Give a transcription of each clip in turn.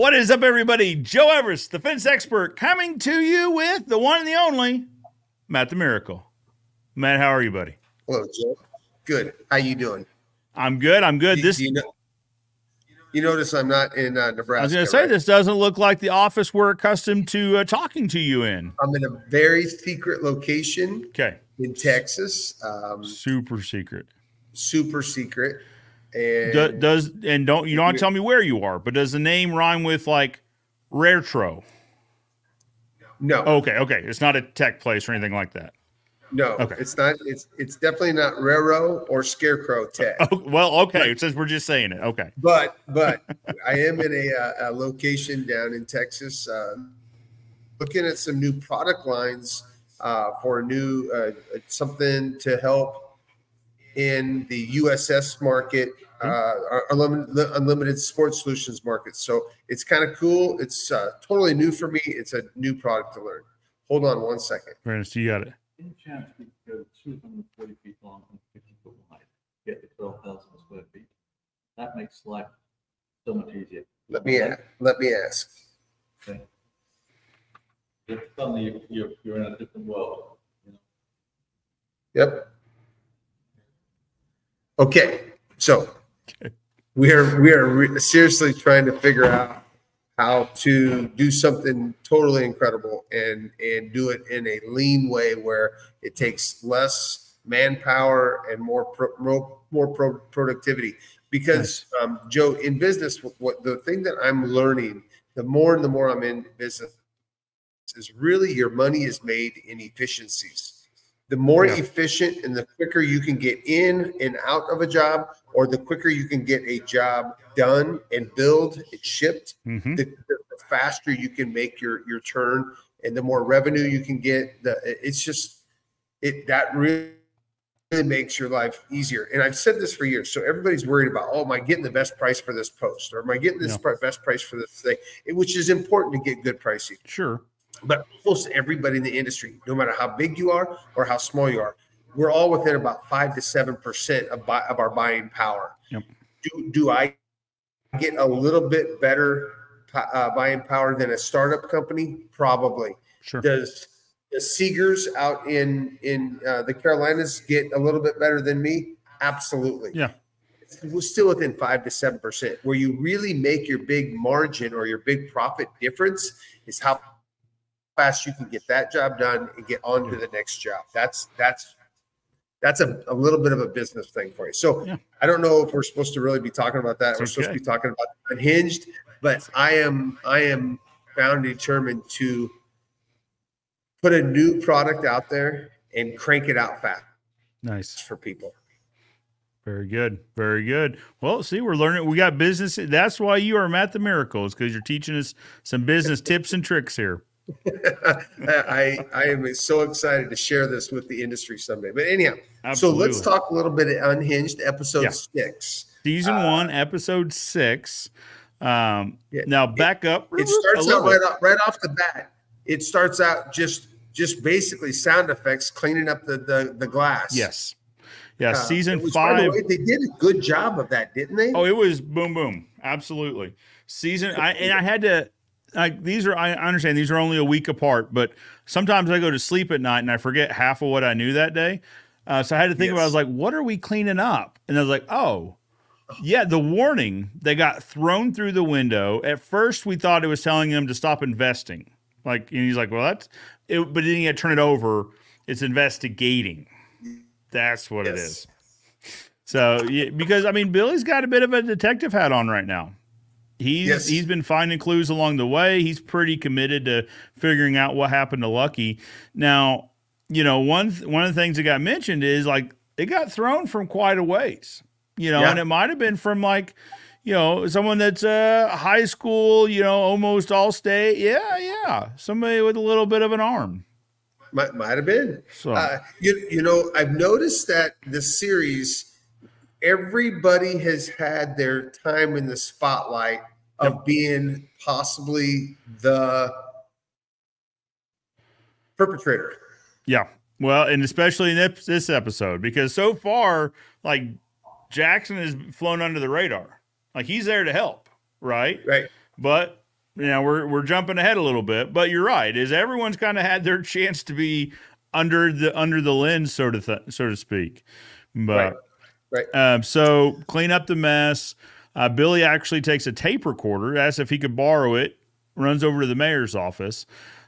What is up, everybody? Joe Everest, the fence expert, coming to you with the one and the only Matt the Miracle. Matt, how are you, buddy? Hello, Joe. Good. How you doing? I'm good. I'm good. You notice I'm not in Nebraska. I was going to say, right? This doesn't look like the office we're accustomed to talking to you in. I'm in a very secret location. Okay. In Texas. Super secret. Super secret. And you don't want to tell me where you are, but does the name rhyme with like Raretro? No. Okay. It's not a tech place or anything like that. No. Okay. It's not. It's definitely not Raro or Scarecrow Tech. Oh, well, okay. Since we're just saying it. Okay. But I am in a location down in Texas, looking at some new product lines for a new something to help in the USS market, our unlimited sports solutions market. So it's kind of cool. It's totally new for me. It's a new product to learn. Hold on one second. Ernest, you got it. In chance we could go 240 feet long and 50 foot wide, get to 12,000 square feet. That makes life so much easier. Let me ask. Okay. If suddenly you're in a different world. You know? Yep. Okay, so we are seriously trying to figure out how to do something totally incredible and do it in a lean way where it takes less manpower and more productivity. Because Joe, in business, what the thing that I'm learning, the more and the more I'm in business, is really your money is made in efficiencies. The more efficient and the quicker you can get in and out of a job, or the quicker you can get a job done and build it shipped, the faster you can make your turn, and the more revenue you can get. That really makes your life easier. And I've said this for years. So everybody's worried about, oh, am I getting the best price for this post, or am I getting this best price for this thing? Which is important to get good pricing. Sure. But almost everybody in the industry, no matter how big you are or how small you are, we're all within about 5 to 7% of our buying power. Yep. Do I get a little bit better buying power than a startup company? Probably. Sure. Does Seegers out in the Carolinas get a little bit better than me? Absolutely. Yeah. We're still within 5 to 7%. Where you really make your big margin or your big profit difference is how fast you can get that job done and get on to the next job. That's a little bit of a business thing for you. So I don't know if we're supposed to really be talking about that. We're supposed to be talking about Unhinged, but I am bound and determined to put a new product out there and crank it out fast. Nice for people. Very good. Very good. Well, see, we're learning. We got business. That's why you are Matt the Miracle, is because you're teaching us some business tips and tricks here. I am so excited to share this with the industry someday. But anyhow, absolutely. So let's talk a little bit of Unhinged, episode 6. Season 1, episode 6. Now back up. It starts out right off the bat. It starts out just basically sound effects cleaning up the glass. Yes. Yeah, season 5. By the way, they did a good job of that, didn't they? Oh, it was boom, boom. Absolutely. I had to. I understand these are only a week apart, but sometimes I go to sleep at night and I forget half of what I knew that day. So I had to think about, I was like, what are we cleaning up? And I was like, oh, yeah, the warning, they got thrown through the window. At first, we thought it was telling them to stop investing. And he's like, well, that's it. But then you got to turn it over. It's investigating. That's what it is. So, because, I mean, Billy's got a bit of a detective hat on right now. He's been finding clues along the way. He's pretty committed to figuring out what happened to Lucky. Now, one of the things that got mentioned is like it got thrown from quite a ways, and it might have been from like, someone that's high school, almost all state. Yeah. Somebody with a little bit of an arm. Might have been. So, I've noticed that the series, everybody has had their time in the spotlight of being possibly the perpetrator. Yeah. Well, and especially in this episode, because so far, like, Jackson has flown under the radar. Like, he's there to help, right? Right. But we're jumping ahead a little bit, but you're right. Is everyone's kind of had their chance to be under the lens, so to speak. Right. But Right. so clean up the mess. Billy actually takes a tape recorder, asks if he could borrow it, runs over to the mayor's office.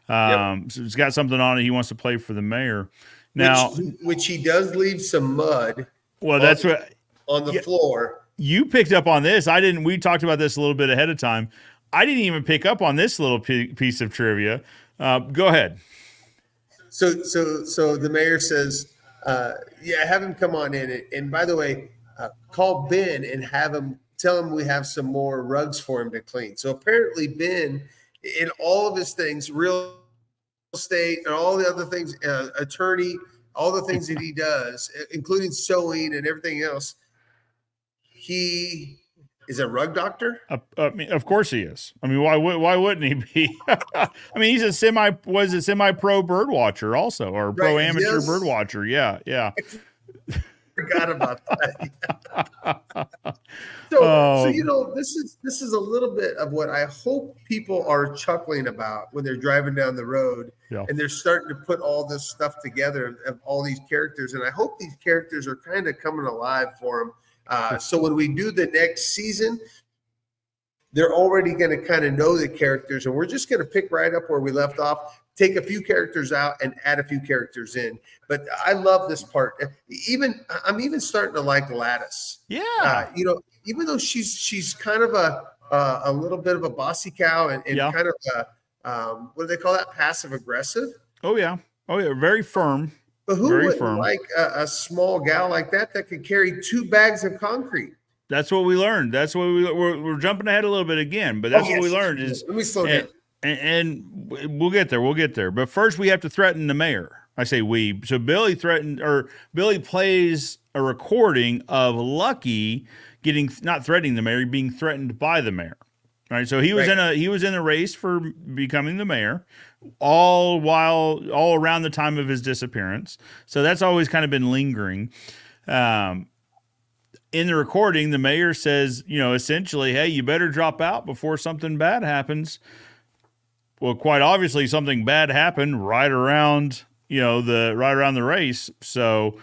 So it's got something on it he wants to play for the mayor. Now, which he does leave some mud. Well, that's what on the floor. You picked up on this. I didn't. We talked about this a little bit ahead of time. I didn't even pick up on this little piece of trivia. Go ahead. So the mayor says, "Yeah, have him come on in." And by the way, call Ben and tell him we have some more rugs for him to clean. So apparently Ben, in all of his things, real estate and all the other things, attorney, all the things that he does, including sewing and everything else, he is a rug doctor. I mean, of course he is. I mean, why wouldn't he be? I mean, he's a semi-pro bird watcher also, or pro amateur bird watcher. Yeah. Forgot about that. So this is a little bit of what I hope people are chuckling about when they're driving down the road and they're starting to put all this stuff together of all these characters, and I hope these characters are kind of coming alive for them. So when we do the next season, they're already going to kind of know the characters, and we're just going to pick right up where we left off, take a few characters out and add a few characters in. But I love this part. I'm even starting to like Lattice. Yeah. Even though she's kind of a little bit of a bossy cow and kind of what do they call that? Passive aggressive. Oh yeah. Very firm. But who wouldn't like a small gal like that could carry 2 bags of concrete? That's what we learned. That's what we're jumping ahead a little bit again, but that's what we learned is. Let me slow down. And we'll get there. We'll get there. But first, we have to threaten the mayor. I say we. So Billy plays a recording of Lucky not threatening the mayor, being threatened by the mayor. All right. So he was in a race for becoming the mayor, all around the time of his disappearance. So that's always kind of been lingering. In the recording, the mayor says, essentially, hey, you better drop out before something bad happens. Well, quite obviously, something bad happened right around the race. So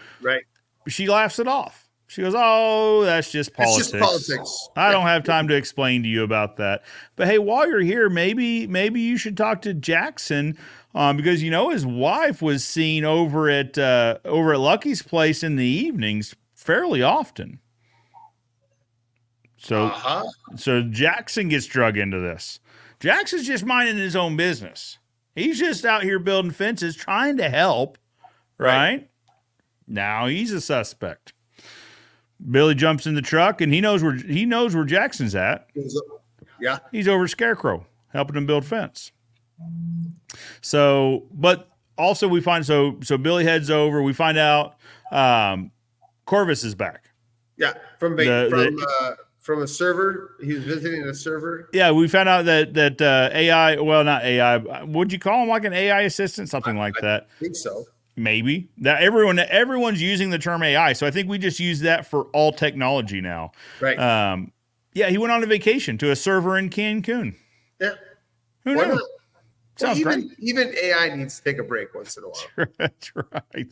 she laughs it off. She goes, "Oh, that's just politics. It's just politics. I don't have time to explain to you about that. But hey, while you're here, maybe you should talk to Jackson because his wife was seen over at Lucky's place in the evenings fairly often. So Jackson gets drug into this. Jackson's just minding his own business. He's just out here building fences, trying to help, right? Now he's a suspect. Billy jumps in the truck, and he knows where Jackson's at. Yeah, he's over Scarecrow, helping him build fence. So, but also we find so Billy heads over. We find out Corvus is back. Yeah, from a server. He was visiting a server. Yeah, we found out that AI, well, not AI, would you call him like an AI assistant, something like that? I think so. Maybe. That everyone's using the term AI, so I think we just use that for all technology now. Right. Yeah, he went on a vacation to a server in Cancun. Yeah. Who knew? Sounds great. Even AI needs to take a break once in a while. That's right.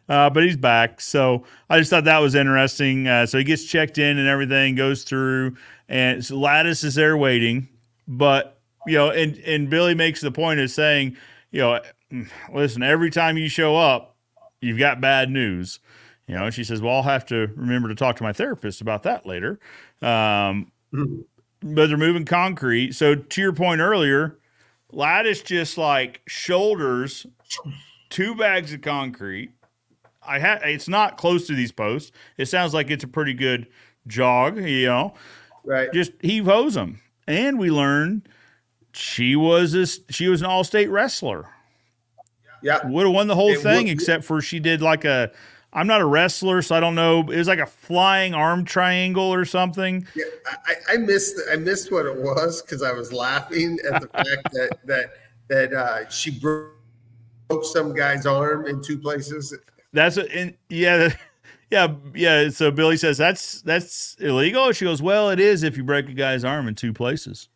But he's back. So I just thought that was interesting. So he gets checked in and everything goes through, and so Lattice is there waiting. But, and Billy makes the point of saying, listen, every time you show up, you've got bad news. She says, well, I'll have to remember to talk to my therapist about that later. But they're moving concrete. So to your point earlier, Lattice just like shoulders 2 bags of concrete. It's not close to these posts. It sounds like it's a pretty good jog, Right. Just heave hose them. And we learned she was an all-state wrestler. Yeah. Would have won the whole thing except for she did I'm not a wrestler, so I don't know. It was like a flying arm triangle or something. Yeah, I missed what it was because I was laughing at the fact that she broke some guy's arm in 2 places. Yeah. So Billy says that's illegal. She goes, well, it is if you break a guy's arm in 2 places.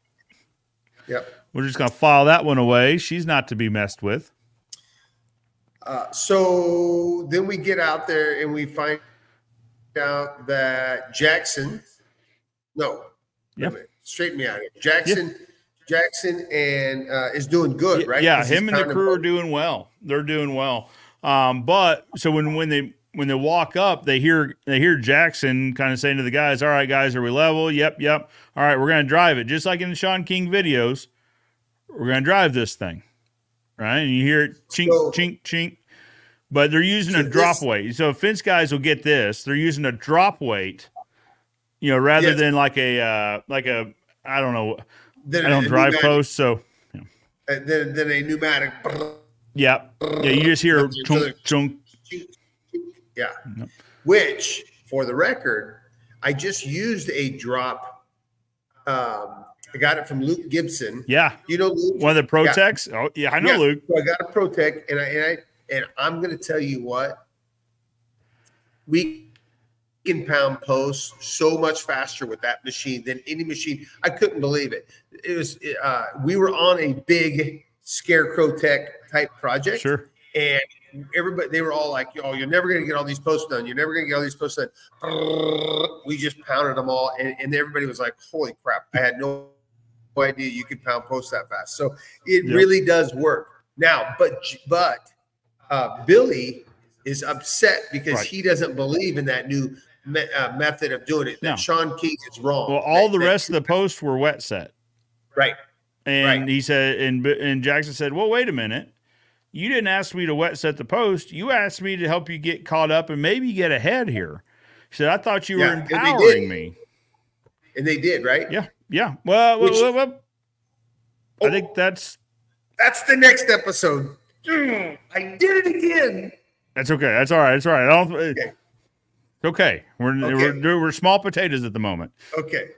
Yep. We're just going to file that one away. She's not to be messed with. So then we get out there and we find out that Jackson, straighten me out here. Jackson and is doing good, right? Yeah, him and the crew are doing well. They're doing well. But so when they walk up, they hear Jackson kind of saying to the guys, "All right, guys, are we level? Yep. All right, we're going to drive it, just like in the Sean King videos. We're going to drive this thing, right?" And you hear it chink, chink, chink. But they're using a drop weight. So fence guys will get this. They're using a drop weight, rather than like a I don't know. I don't drive post, so then a pneumatic. Yeah. You just hear chunk, chunk. Yeah. Which, for the record, I just used a drop. I got it from Luke Gibson. Yeah. You know Luke? One of the Pro-Techs? Oh, yeah, I know Luke. So I got a Pro-Tech, and I'm going to tell you what, we can pound posts so much faster with that machine than any machine. I couldn't believe it. It was we were on a big Scarecrow Tech type project. Sure. And they were all like, "Oh, you're never going to get all these posts done. You're never going to get all these posts done." We just pounded them all, and everybody was like, "Holy crap!" I had no idea you could pound posts that fast. So it really does work now. But Billy is upset because he doesn't believe in that new method of doing it. That Sean King is wrong. Well, all the rest of the posts were wet set. Right. And he said, and Jackson said, "Well, wait a minute. You didn't ask me to wet set the post. You asked me to help you get caught up and maybe get ahead here." He said, "I thought you were empowering me." And they did, right? Yeah. Well, I think that's the next episode. I did it again. That's okay. That's all right. It's all right. Okay. We're small potatoes at the moment. Okay.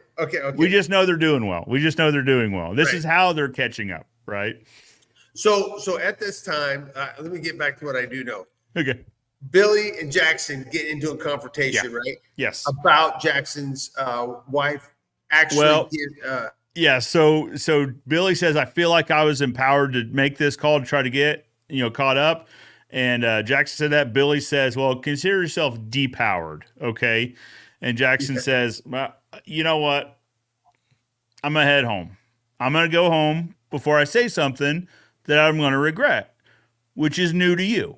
We just know they're doing well. This is how they're catching up, right? So at this time, let me get back to what I do know. Okay. Billy and Jackson get into a confrontation, right? Yes. About Jackson's wife actually. So Billy says, "I feel like I was empowered to make this call to try to get caught up." And Jackson said that. Billy says, "Well, consider yourself depowered, okay?" And Jackson says, "Well, you know what? I'm going to head home. I'm going to go home before I say something that I'm going to regret," which is new to you,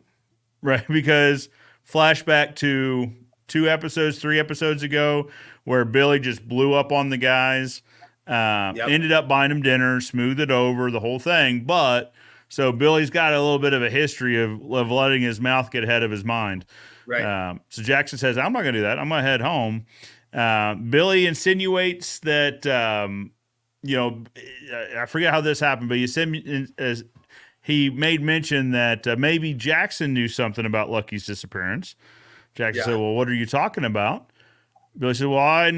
right? Because flashback to 3 episodes ago, where Billy just blew up on the guys, ended up buying them dinner, smoothed it over, the whole thing. But so Billy's got a little bit of a history of letting his mouth get ahead of his mind. Right. So Jackson says, "I'm not going to do that. I'm going to head home." Billy insinuates that, I forget how this happened, but he made mention that maybe Jackson knew something about Lucky's disappearance. Jackson said, "Well, what are you talking about?" Billy said, "Well, I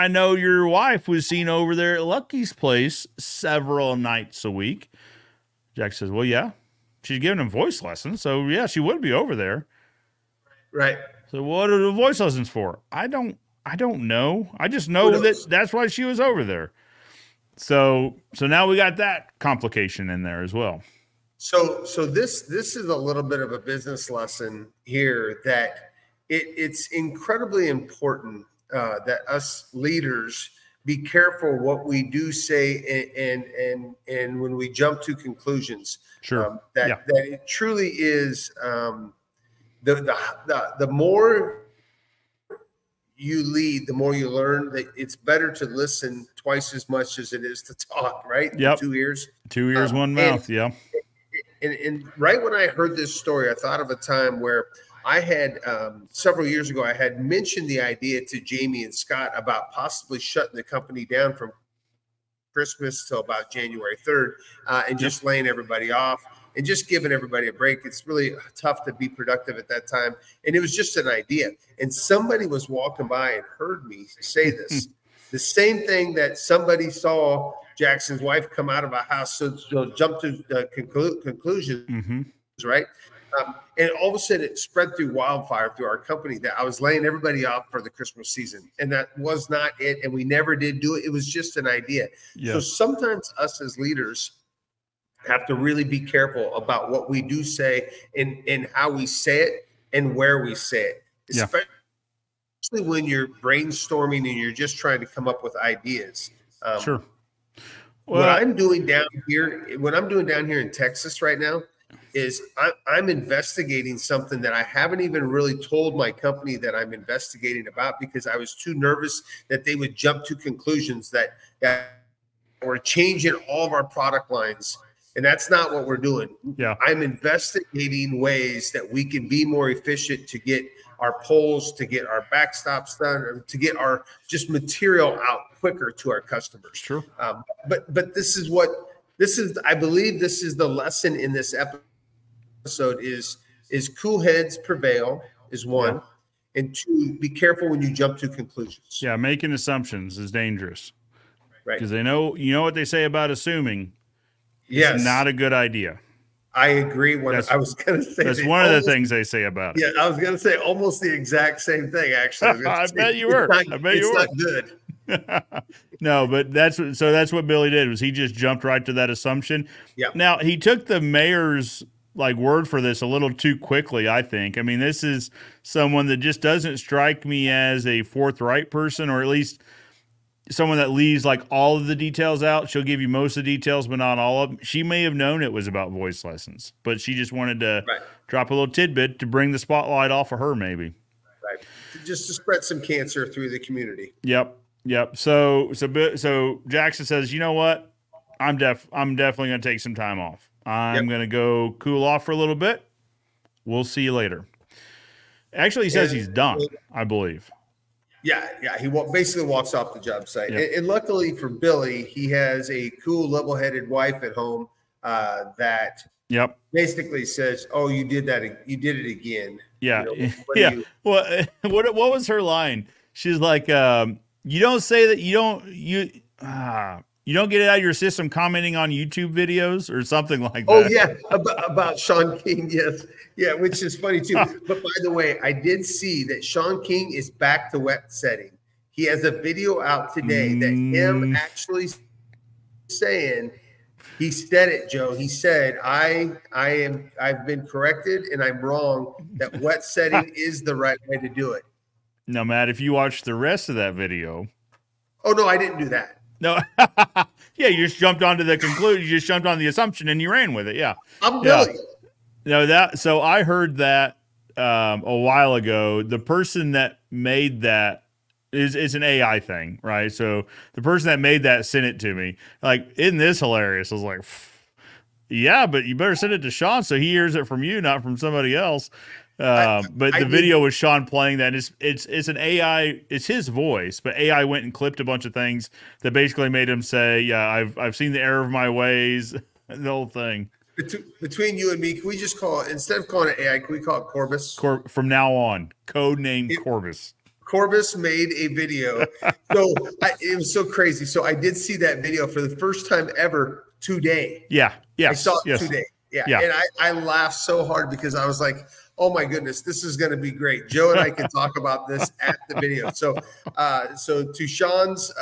know your wife was seen over there at Lucky's place several nights a week." Jackson says, "Well, yeah, she's giving him voice lessons, so yeah, she would be over there." Right. So what are the voice lessons for? I don't know. I just know that's why she was over there. So now we got that complication in there as well. So this is a little bit of a business lesson here, that it's incredibly important that us leaders be careful what we do say and when we jump to conclusions. Sure. That it truly is the more you lead, the more you learn. That it's better to listen twice as much as it is to talk, right? Yep. 2 ears. 2 ears, one mouth. And right when I heard this story, I thought of a time where I had several years ago, I had mentioned the idea to Jamie and Scott about possibly shutting the company down from Christmas till about January 3rd and just laying everybody off and just giving everybody a break. It's really tough to be productive at that time. And it was just an idea. And somebody was walking by and heard me say this. The same thing that somebody saw Jackson's wife come out of a house, so jump to conclusions, right? And all of a sudden it spread through wildfire through our company that I was laying everybody off for the Christmas season. And that was not it. And we never did do it. It was just an idea. Yeah. So sometimes us as leaders have to really be careful about what we do say and how we say it and where we say it. Yeah. Especially when you're brainstorming and you're just trying to come up with ideas. Sure. Well, what I'm doing down here in Texas right now is I'm investigating something that I haven't even really told my company that I'm investigating about, because I was too nervous that they would jump to conclusions that we're changing all of our product lines. And that's not what we're doing. Yeah. I'm investigating ways that we can be more efficient to get our poles, to get our backstops done, or to get our just material out quicker to our customers. Sure. But this is I believe this is the lesson in this episode is cool heads prevail is one. Yeah. And two, be careful when you jump to conclusions. Yeah. Making assumptions is dangerous. Right. Because you know what they say about assuming. Yes. It's not a good idea. I agree. I was going to say that's one of the things they say about it. Yeah, I was going to say almost the exact same thing. Actually, I bet you were. I bet you were. It's not good. No, but that's what Billy did. Was he just jumped right to that assumption? Yeah. Now he took the mayor's word for this a little too quickly, I think. I mean, this is someone that just doesn't strike me as a forthright person, or at least someone that leaves all of the details out. She'll give you most of the details, but not all of them. She may have known it was about voice lessons, but she just wanted to drop a little tidbit to bring the spotlight off of her, maybe. Right. Just to spread some cancer through the community. Yep. So Jackson says, you know what? I'm definitely going to take some time off. I'm going to go cool off for a little bit. We'll see you later. Actually, he says he's done, I believe. Yeah. He basically walks off the job site. Yep. And luckily for Billy, he has a cool, level-headed wife at home that basically says, "Oh, you did that. You did it again." Yeah. What was her line? She's like, "You don't say that you don't get it out of your system commenting on YouTube videos or something like that." Oh yeah, about Sean King, yes. Yeah, which is funny too. But by the way, I did see that Sean King is back to wet setting. He has a video out today that him actually saying, he said it, Joe. He said, I've been corrected and I'm wrong, that wet setting is the right way to do it. Now, Matt, if you watch the rest of that video. Oh no, I didn't do that. No. Yeah, you just jumped onto the conclusion. You just jumped on the assumption and you ran with it. Yeah. I'm Billy. No, so I heard that a while ago. The person that made that is an AI thing, right? So the person that made that sent it to me. Isn't this hilarious? I was like, yeah, but you better send it to Sean so he hears it from you, not from somebody else. But the video was Sean playing that. It's an AI. It's his voice, but AI went and clipped a bunch of things that basically made him say, "Yeah, I've seen the error of my ways." The whole thing. Between you and me, can we just call it, instead of calling it AI, can we call it Corbus? From now on, code name Corbus. Corbus made a video. So it was so crazy. So I did see that video for the first time ever today. Yeah. Yeah. I saw it today. Yeah. And I laughed so hard because I was like, oh my goodness, this is going to be great. Joe and I can talk about this at the video. So to Sean's,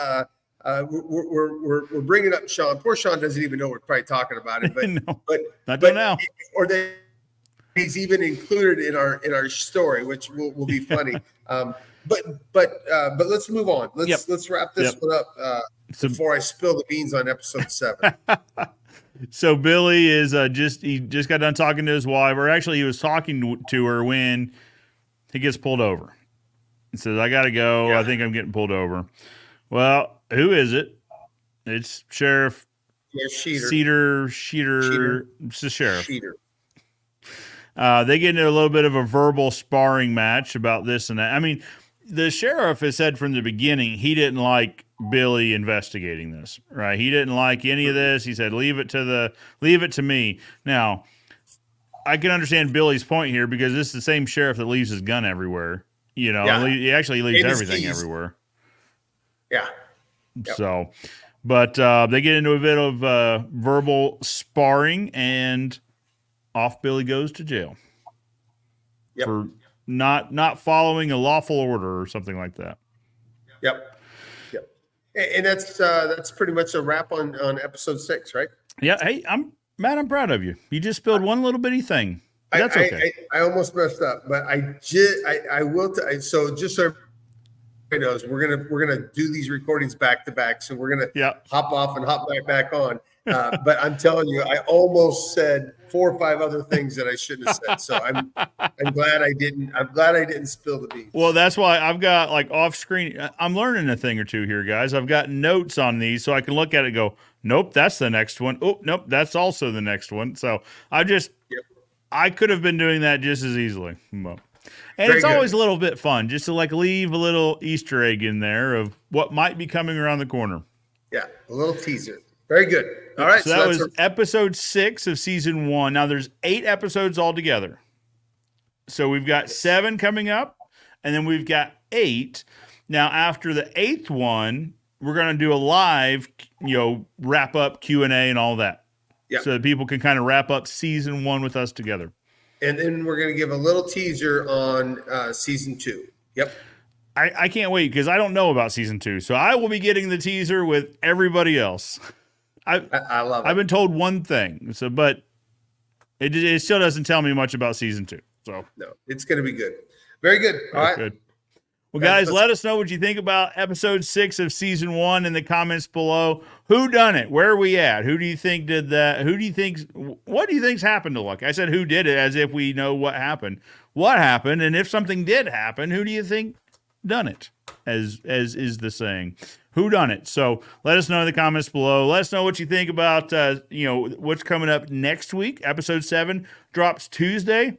we're bringing up Sean. Poor Sean doesn't even know we're probably talking about it, but now, or he's even included in our story, which will be funny. But let's move on. Let's wrap this one up before I spill the beans on episode 7. So Billy is he just got done talking to his wife, or actually he was talking to her when he gets pulled over. He says, "I got to go. Yeah. I think I'm getting pulled over." Well, who is it? It's Sheriff Sheeter. It's the sheriff. Sheeter. They get into a little bit of a verbal sparring match about this and that. I mean, the sheriff has said from the beginning he didn't like Billy investigating this, right? He didn't like any of this. He said, leave it to me. Now, I can understand Billy's point here because this is the same sheriff that leaves his gun everywhere. You know, he actually leaves everything everywhere. Yeah. Yep. So, but they get into a bit of verbal sparring, and off Billy goes to jail. Yep. for not following a lawful order or something like that. Yep. Yep. And that's pretty much a wrap on episode 6, right? Yeah. Hey, Matt, I'm proud of you. You just spilled one little bitty thing. That's okay. I almost messed up, but I will. So just so everybody knows, we're gonna do these recordings back to back. So we're gonna hop off and hop back on. But I'm telling you, I almost said 4 or 5 other things that I shouldn't have said. So I'm glad I didn't. I'm glad I didn't spill the beans. Well, that's why I've got like off screen. I'm learning a thing or two here, guys. I've got notes on these so I can look at it and go, nope, that's the next one. Oh, nope, that's also the next one. So I could have been doing that just as easily. And it's always a little bit fun just to like leave a little Easter egg in there of what might be coming around the corner. Yeah, a little teaser. Very good. All right. So that was episode 6 of season 1. Now there's 8 episodes altogether. So we've got 7 coming up, and then we've got 8. Now after the 8th one, we're going to do a live, wrap up Q&A and all that. Yep. So that people can kind of wrap up season 1 with us together. And then we're going to give a little teaser on season 2. Yep. I can't wait because I don't know about season 2. So I will be getting the teaser with everybody else. I love it. I've been told one thing, but it still doesn't tell me much about season 2. So no, it's going to be good. Very good. All right. Good. Well, guys, let us know what you think about episode 6 of season 1 in the comments below. Who done it? Where are we at? Who do you think did that? What do you think's happened to Luck? I said who did it as if we know what happened. What happened? And if something did happen, who do you think done it? As is the saying. Who done it? So let us know in the comments below. Let us know what you think about what's coming up next week. Episode 7 drops Tuesday.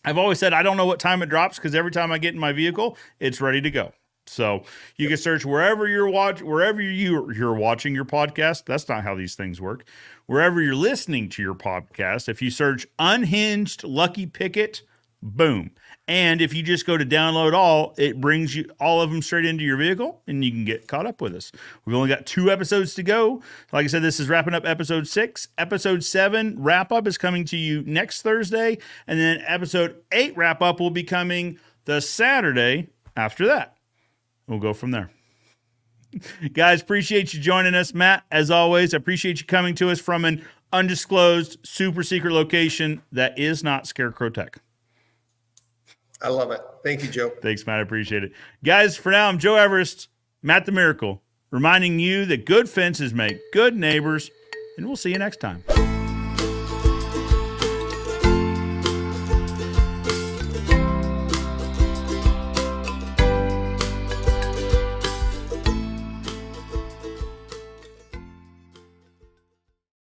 I've always said I don't know what time it drops because every time I get in my vehicle, it's ready to go. So you can search wherever you're watching your podcast. That's not how these things work. Wherever you're listening to your podcast, if you search Unhinged Lucky Pickett, boom. And if you just go to download all, it brings you all of them straight into your vehicle and you can get caught up with us. We've only got 2 episodes to go. Like I said, this is wrapping up episode 6. Episode 7 wrap up is coming to you next Thursday. And then episode 8 wrap up will be coming the Saturday after that. We'll go from there. Guys, appreciate you joining us. Matt, as always, I appreciate you coming to us from an undisclosed super secret location that is not Scarecrow Tech. I love it. Thank you, Joe. Thanks, Matt. I appreciate it. Guys, for now, I'm Joe Everest, Matt the Miracle, reminding you that good fences make good neighbors, and we'll see you next time.